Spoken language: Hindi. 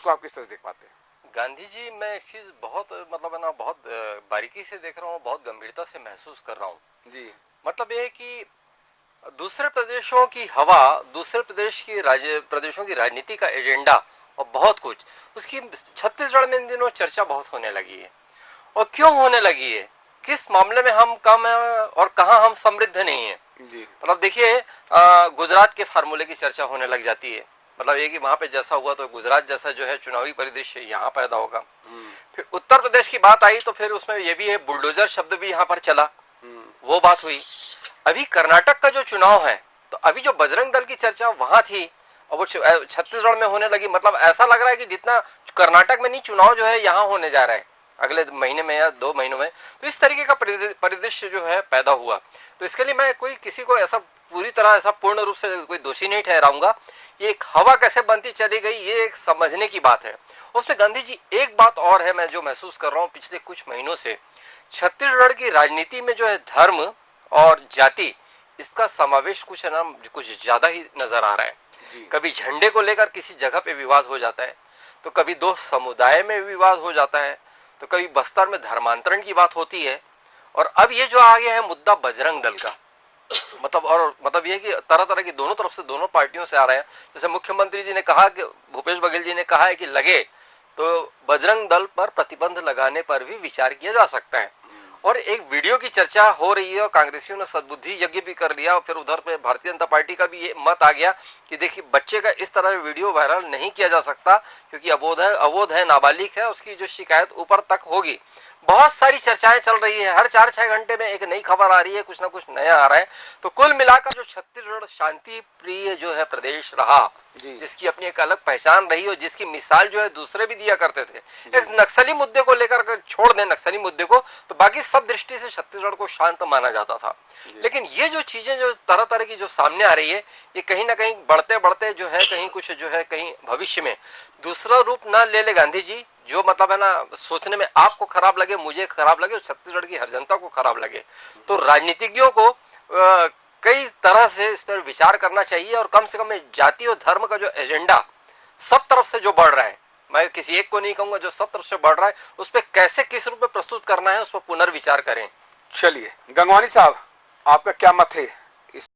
उसको आप किस तरह से देख पाते हैं? गांधी जी, मैं एक चीज बहुत मतलब है ना, बहुत बारीकी से देख रहा हूँ, बहुत गंभीरता से महसूस कर रहा हूँ जी। मतलब ये है कि दूसरे प्रदेशों की हवा, दूसरे प्रदेशों की राजनीति का एजेंडा और बहुत कुछ उसकी छत्तीसगढ़ में इन दिनों चर्चा बहुत होने लगी है। और क्यों होने लगी है? किस मामले में हम कम है और कहां हम समृद्ध नहीं है। जी। मतलब देखिए, गुजरात के फार्मूले की चर्चा होने लग जाती है। मतलब ये कि वहां पे जैसा हुआ तो गुजरात जैसा जो है चुनावी परिदृश्य यहाँ पैदा होगा। फिर उत्तर प्रदेश की बात आई तो फिर उसमें ये भी है, बुलडोजर शब्द भी यहाँ पर चला, वो बात हुई। अभी कर्नाटक का जो चुनाव है, तो अभी जो बजरंग दल की चर्चा वहां थी और वो छत्तीसगढ़ में होने लगी। मतलब ऐसा लग रहा है कि जितना कर्नाटक में नहीं, चुनाव जो है यहाँ होने जा रहा है अगले महीने में या 2 महीनों में। तो इस तरीके का परिदृश्य जो है पैदा हुआ। तो इसके लिए मैं कोई किसी को ऐसा पूरी तरह ऐसा पूर्ण रूप से कोई दोषी नहीं ठहराऊंगा। ये एक हवा कैसे बनती चली गई, ये एक समझने की बात है। उसमें गांधी जी एक बात और है, मैं जो महसूस कर रहा हूँ पिछले कुछ महीनों से, छत्तीसगढ़ की राजनीति में जो है धर्म और जाति, इसका समावेश कुछ है ना, कुछ ज्यादा ही नजर आ रहा है। कभी झंडे को लेकर किसी जगह पे विवाद हो जाता है, तो कभी दो समुदाय में विवाद हो जाता है, तो कभी बस्तर में धर्मांतरण की बात होती है। और अब ये जो आ गया है मुद्दा बजरंग दल का, मतलब ये कि तरह तरह की दोनों तरफ से, दोनों पार्टियों से आ रहे हैं। जैसे मुख्यमंत्री जी ने कहा कि, भूपेश बघेल जी ने कहा है कि लगे तो बजरंग दल पर प्रतिबंध लगाने पर भी विचार किया जा सकता है। और एक वीडियो की चर्चा हो रही है और कांग्रेसियों ने सद्बुद्धि यज्ञ भी कर लिया। और फिर उधर पे भारतीय जनता पार्टी का भी ये मत आ गया कि देखिए, बच्चे का इस तरह वीडियो वायरल नहीं किया जा सकता क्योंकि अबोध है, नाबालिग है, उसकी जो शिकायत ऊपर तक होगी। बहुत सारी चर्चाएं चल रही है, हर 4-6 घंटे में एक नई खबर आ रही है, कुछ ना कुछ नया आ रहा है। तो कुल मिलाकर जो छत्तीसगढ़ शांति प्रिय जो है प्रदेश रहा, जिसकी अपनी एक अलग पहचान रही और जिसकी मिसाल जो है दूसरे भी दिया करते थे। एक नक्सली मुद्दे को लेकर छोड़ दें नक्सली मुद्दे को, तो बाकी सब दृष्टि से छत्तीसगढ़ को शांत माना जाता था। लेकिन ये जो चीजें जो तरह तरह की जो सामने आ रही है, ये कहीं ना कहीं बढ़ते बढ़ते जो है कहीं कुछ जो है कहीं भविष्य में दूसरा रूप ना ले ले गांधी जी, जो मतलब है ना सोचने में आपको खराब लगे, मुझे खराब लगे और छत्तीसगढ़ की हर जनता को खराब लगे। तो राजनीतिज्ञों को कई तरह से इस पर विचार करना चाहिए और कम से कम जाति और धर्म का जो एजेंडा सब तरफ से जो बढ़ रहा है, मैं किसी एक को नहीं कहूंगा, जो सब तरफ से बढ़ रहा है, उस पर कैसे किस रूप में प्रस्तुत करना है, उस पर पुनर्विचार करें। चलिए, गंगवानी साहब, आपका क्या मत है